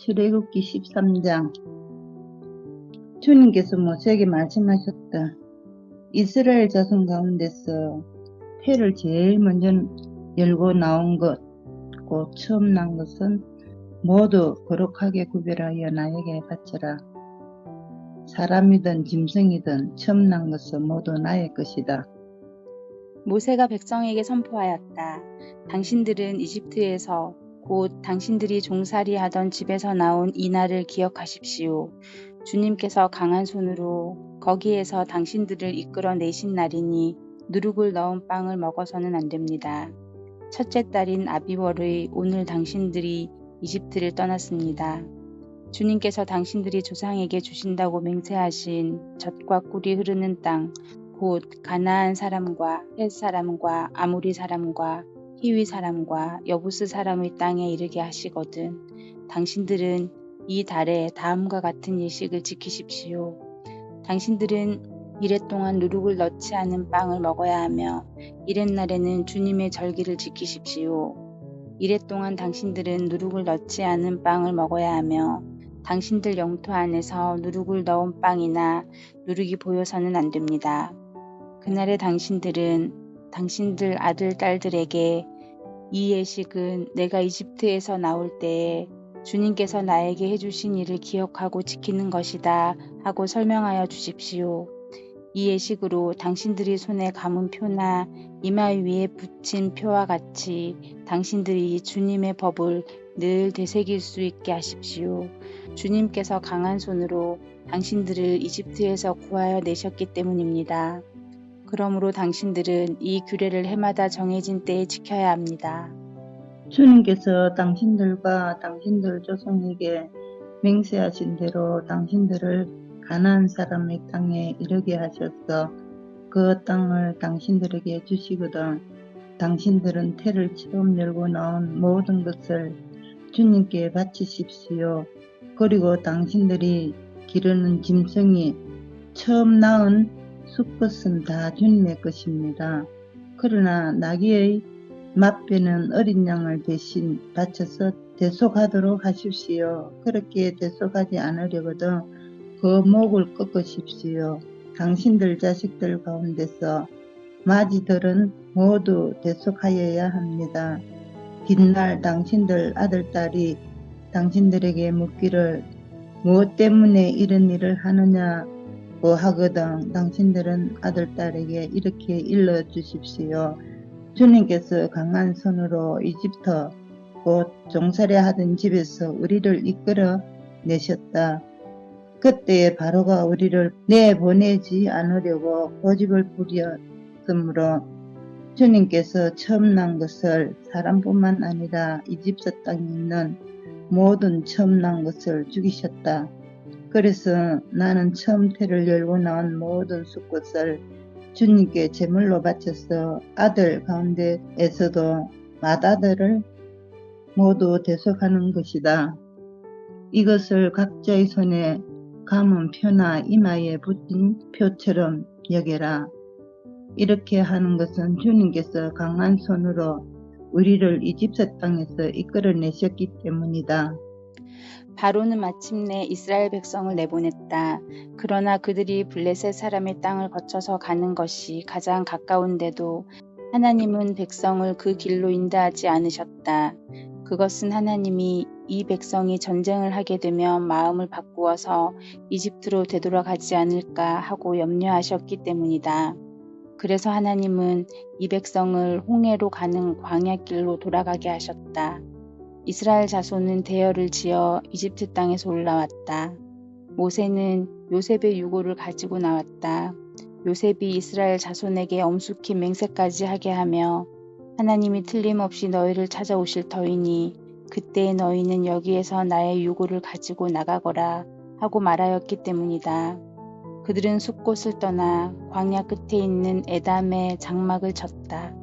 출애굽기 13장. 주님께서 모세에게 말씀하셨다. 이스라엘 자손 가운데서 태를 제일 먼저 열고 나온 것, 곧 처음 난 것은 모두 거룩하게 구별하여 나에게 바쳐라. 사람이든 짐승이든 처음 난 것은 모두 나의 것이다. 모세가 백성에게 선포하였다. 당신들은 이집트에서 곧 당신들이 종살이하던 집에서 나온 이 날을 기억하십시오. 주님께서 강한 손으로 거기에서 당신들을 이끌어내신 날이니 누룩을 넣은 빵을 먹어서는 안 됩니다. 첫째 달인 아비월의 오늘 당신들이 이집트를 떠났습니다. 주님께서 당신들이 조상에게 주신다고 맹세하신 젖과 꿀이 흐르는 땅, 곧 가나안 사람과 헷 사람과 아모리 사람과 히위 사람과 여부스 사람의 땅에 이르게 하시거든. 당신들은 이 달에 다음과 같은 예식을 지키십시오. 당신들은 이랫 동안 누룩을 넣지 않은 빵을 먹어야 하며 이렛날에는 주님의 절기를 지키십시오. 이랫 동안 당신들은 누룩을 넣지 않은 빵을 먹어야 하며 당신들 영토 안에서 누룩을 넣은 빵이나 누룩이 보여서는 안 됩니다. 그날에 당신들은 당신들 아들, 딸들에게 이 예식은 내가 이집트에서 나올 때에 주님께서 나에게 해주신 일을 기억하고 지키는 것이다 하고 설명하여 주십시오. 이 예식으로 당신들이 손에 감은 표나 이마 위에 붙인 표와 같이 당신들이 주님의 법을 늘 되새길 수 있게 하십시오. 주님께서 강한 손으로 당신들을 이집트에서 구하여 내셨기 때문입니다. 그러므로 당신들은 이 규례를 해마다 정해진 때에 지켜야 합니다. 주님께서 당신들과 당신들 조상에게 맹세하신 대로 당신들을 가나안 사람의 땅에 이르게 하셔서 그 땅을 당신들에게 주시거든. 당신들은 태를 처음 열고 나온 모든 것을 주님께 바치십시오. 그리고 당신들이 기르는 짐승이 처음 낳은 수컷은 다 주님의 것입니다. 그러나 나귀의 맛배는 어린 양을 대신 바쳐서 대속하도록 하십시오. 그렇게 대속하지 않으려거든 그 목을 꺾으십시오. 당신들 자식들 가운데서 마지들은 모두 대속하여야 합니다. 뒷날 당신들 아들, 딸이 당신들에게 묻기를 무엇 때문에 이런 일을 하느냐고 하거든 당신들은 아들, 딸에게 이렇게 일러주십시오. 주님께서 강한 손으로 이집트 곧 종살이 하던 집에서 우리를 이끌어 내셨다. 그때에 바로가 우리를 내보내지 않으려고 고집을 부렸으므로 주님께서 처음 난 것을 사람뿐만 아니라 이집트 땅에 있는 모든 처음 난 것을 죽이셨다. 그래서 나는 처음 태를 열고 나온 모든 수컷을 주님께 제물로 바쳐서 아들 가운데에서도 맏아들을 모두 대속하는 것이다. 이것을 각자의 손에 감은 표나 이마에 붙인 표처럼 여겨라. 이렇게 하는 것은 주님께서 강한 손으로 우리를 이집트 땅에서 이끌어내셨기 때문이다. 바로는 마침내 이스라엘 백성을 내보냈다. 그러나 그들이 블레셋 사람의 땅을 거쳐서 가는 것이 가장 가까운데도 하나님은 백성을 그 길로 인도하지 않으셨다. 그것은 하나님이 이 백성이 전쟁을 하게 되면 마음을 바꾸어서 이집트로 되돌아가지 않을까 하고 염려하셨기 때문이다. 그래서 하나님은 이 백성을 홍해로 가는 광야길로 돌아가게 하셨다. 이스라엘 자손은 대열을 지어 이집트 땅에서 올라왔다. 모세는 요셉의 유고를 가지고 나왔다. 요셉이 이스라엘 자손에게 엄숙히 맹세까지 하게 하며 하나님이 틀림없이 너희를 찾아오실 터이니 그때 너희는 여기에서 나의 유고를 가지고 나가거라 하고 말하였기 때문이다. 그들은 숲곳을 떠나 광야 끝에 있는 에담의 장막을 쳤다.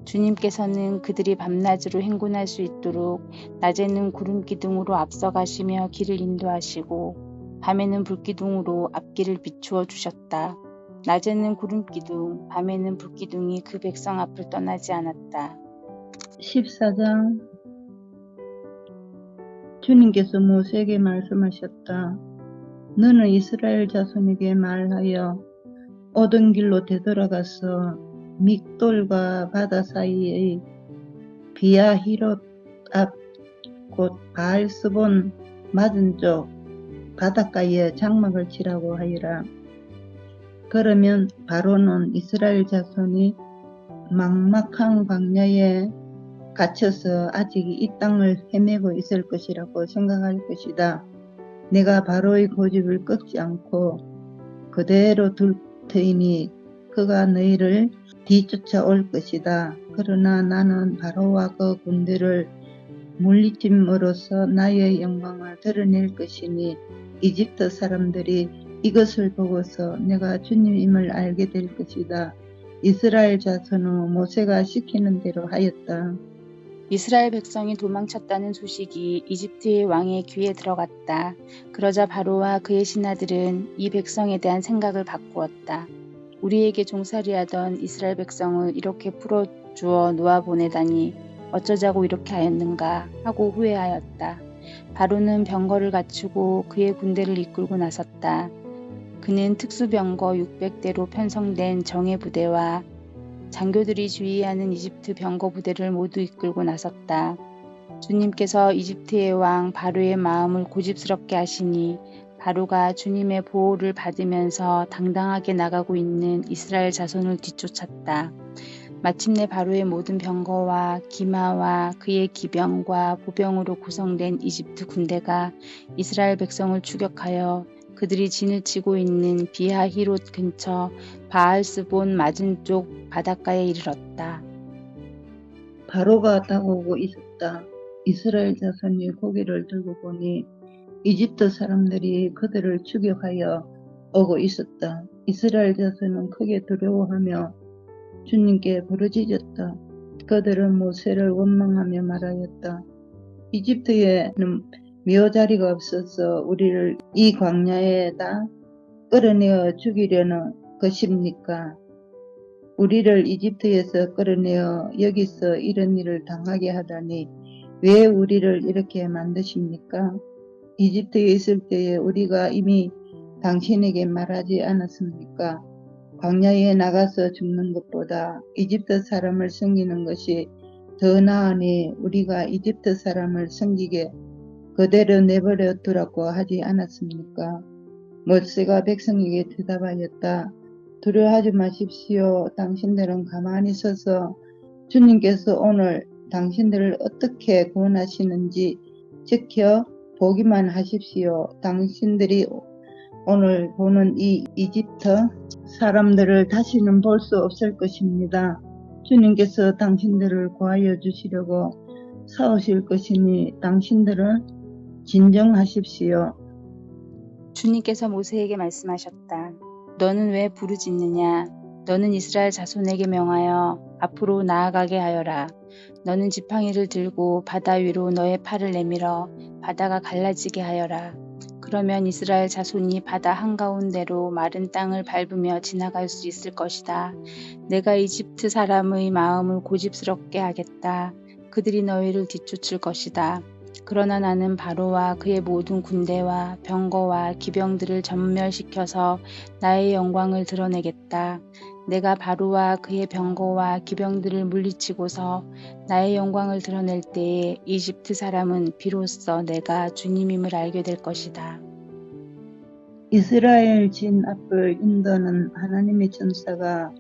주님께서는 그들이 밤낮으로 행군할 수 있도록 낮에는 구름기둥으로 앞서가시며 길을 인도하시고 밤에는 불기둥으로 앞길을 비추어 주셨다. 낮에는 구름기둥, 밤에는 불기둥이 그 백성 앞을 떠나지 않았다. 14장. 주님께서 모세에게 말씀하셨다. 너는 이스라엘 자손에게 말하여 오던 길로 되돌아가서 믹돌과 바다 사이의 비아히롯 앞 곧 바알스본 맞은쪽 바닷가에 장막을 치라고 하여라. 그러면 바로는 이스라엘 자손이 막막한 광야에 갇혀서 아직 이 땅을 헤매고 있을 것이라고 생각할 것이다. 내가 바로의 고집을 꺾지 않고 그대로 둘 터이니 그가 너희를 뒤쫓아올 것이다. 그러나 나는 바로와 그 군대를 물리침으로써 나의 영광을 드러낼 것이니 이집트 사람들이 이것을 보고서 내가 주님임을 알게 될 것이다. 이스라엘 자손은 모세가 시키는 대로 하였다. 이스라엘 백성이 도망쳤다는 소식이 이집트의 왕의 귀에 들어갔다. 그러자 바로와 그의 신하들은 이 백성에 대한 생각을 바꾸었다. 우리에게 종살이하던 이스라엘 백성을 이렇게 풀어주어 놓아보내다니 어쩌자고 이렇게 하였는가 하고 후회하였다. 바로는 병거를 갖추고 그의 군대를 이끌고 나섰다. 그는 특수병거 600대로 편성된 정예부대와 장교들이 주의하는 이집트 병거 부대를 모두 이끌고 나섰다. 주님께서 이집트의 왕 바로의 마음을 고집스럽게 하시니 바로가 주님의 보호를 받으면서 당당하게 나가고 있는 이스라엘 자손을 뒤쫓았다. 마침내 바로의 모든 병거와 기마와 그의 기병과 보병으로 구성된 이집트 군대가 이스라엘 백성을 추격하여 그들이 진을 치고 있는 비하히롯 근처 바알스본 맞은쪽 바닷가에 이르렀다. 바로가 다가오고 있었다. 이스라엘 자손이 고개를 들고 보니 이집트 사람들이 그들을 추격하여 오고 있었다. 이스라엘 자손은 크게 두려워하며 주님께 부르짖었다. 그들은 모세를 원망하며 말하였다. 이집트에는 묘자리가 없어서 우리를 이 광야에다 끌어내어 죽이려는 것입니까? 우리를 이집트에서 끌어내어 여기서 이런 일을 당하게 하다니 왜 우리를 이렇게 만드십니까? 이집트에 있을 때에 우리가 이미 당신에게 말하지 않았습니까? 광야에 나가서 죽는 것보다 이집트 사람을 섬기는 것이 더 나으니 우리가 이집트 사람을 섬기게 그대로 내버려 두라고 하지 않았습니까? 모세가 백성에게 대답하였다. 두려워하지 마십시오. 당신들은 가만히 서서 주님께서 오늘 당신들을 어떻게 구원하시는지 지켜보기만 하십시오. 당신들이 오늘 보는 이 이집트 사람들을 다시는 볼 수 없을 것입니다. 주님께서 당신들을 구하여 주시려고 싸우실 것이니 당신들은 진정하십시오. 주님께서 모세에게 말씀하셨다. 너는 왜 부르짖느냐? 너는 이스라엘 자손에게 명하여 앞으로 나아가게 하여라. 너는 지팡이를 들고 바다 위로 너의 팔을 내밀어 바다가 갈라지게 하여라. 그러면 이스라엘 자손이 바다 한가운데로 마른 땅을 밟으며 지나갈 수 있을 것이다. 내가 이집트 사람의 마음을 고집스럽게 하겠다. 그들이 너희를 뒤쫓을 것이다. 그러나 나는 바로와 그의 모든 군대와 병거와 기병들을 전멸시켜서 나의 영광을 드러내겠다. 내가 바로와 그의 병거와 기병들을 물리치고서 나의 영광을 드러낼 때에 이집트 사람은 비로소 내가 주님임을 알게 될 것이다. 이스라엘 진 앞을 인도는 하나님의 천사가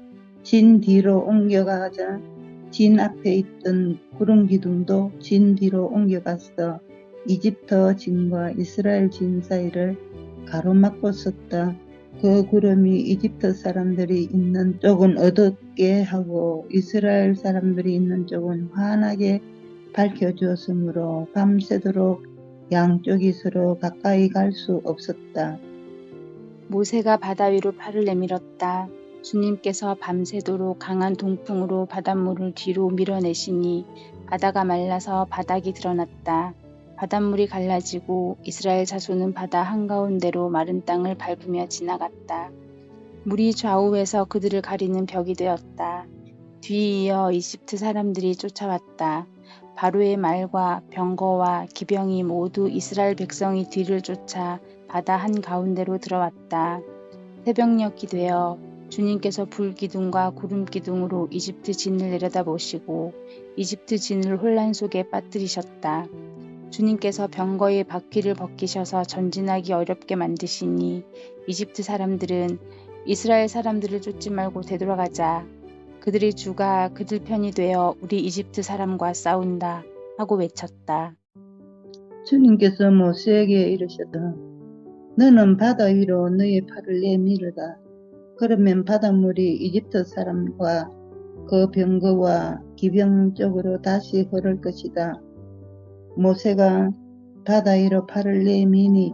진 뒤로 옮겨가자 진 앞에 있던 구름 기둥도 진 뒤로 옮겨가서 이집트 진과 이스라엘 진 사이를 가로막고 섰다. 그 구름이 이집트 사람들이 있는 쪽은 어둡게 하고 이스라엘 사람들이 있는 쪽은 환하게 밝혀주었으므로 밤새도록 양쪽이 서로 가까이 갈 수 없었다. 모세가 바다 위로 팔을 내밀었다. 주님께서 밤새도록 강한 동풍으로 바닷물을 뒤로 밀어내시니 바다가 말라서 바닥이 드러났다. 바닷물이 갈라지고 이스라엘 자손은 바다 한가운데로 마른 땅을 밟으며 지나갔다. 물이 좌우에서 그들을 가리는 벽이 되었다. 뒤이어 이집트 사람들이 쫓아왔다. 바로의 말과 병거와 기병이 모두 이스라엘 백성이 뒤를 쫓아 바다 한가운데로 들어왔다. 새벽녘이 되어 주님께서 불기둥과 구름기둥으로 이집트 진을 내려다보시고 이집트 진을 혼란 속에 빠뜨리셨다. 주님께서 병거의 바퀴를 벗기셔서 전진하기 어렵게 만드시니 이집트 사람들은 이스라엘 사람들을 쫓지 말고 되돌아가자. 그들의 주가 그들 편이 되어 우리 이집트 사람과 싸운다 하고 외쳤다. 주님께서 모세에게 이르셨다. 너는 바다 위로 너의 팔을 내밀어라. 그러면 바닷물이 이집트 사람과 그 병거와 기병 쪽으로 다시 흐를 것이다. 모세가 바다 위로 팔을 내미니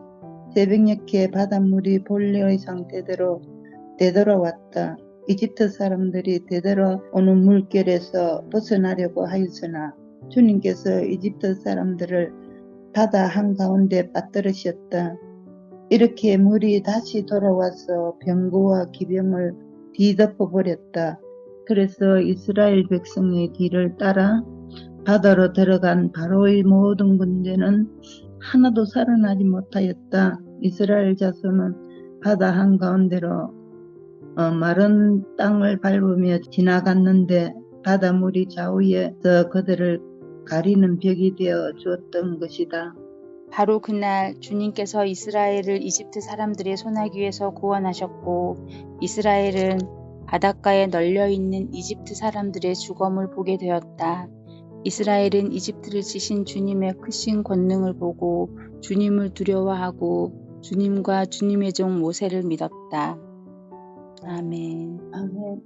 새벽녘에 바닷물이 본래의 상태대로 되돌아왔다. 이집트 사람들이 되돌아오는 물결에서 벗어나려고 하였으나 주님께서 이집트 사람들을 바다 한가운데 빠뜨리셨다. 이렇게 물이 다시 돌아와서 병거와 기병을 뒤덮어버렸다. 그래서 이스라엘 백성의 뒤를 따라 바다로 들어간 바로의 모든 군대는 하나도 살아나지 못하였다. 이스라엘 자손은 바다 한가운데로 마른 땅을 밟으며 지나갔는데 바닷물이 좌우에서 그들을 가리는 벽이 되어 주었던 것이다. 바로 그날 주님께서 이스라엘을 이집트 사람들의 손아귀에서 구원하셨고 이스라엘은 바닷가에 널려있는 이집트 사람들의 죽음을 보게 되었다. 이스라엘은 이집트를 치신 주님의 크신 권능을 보고 주님을 두려워하고 주님과 주님의 종 모세를 믿었다. 아멘. 아멘.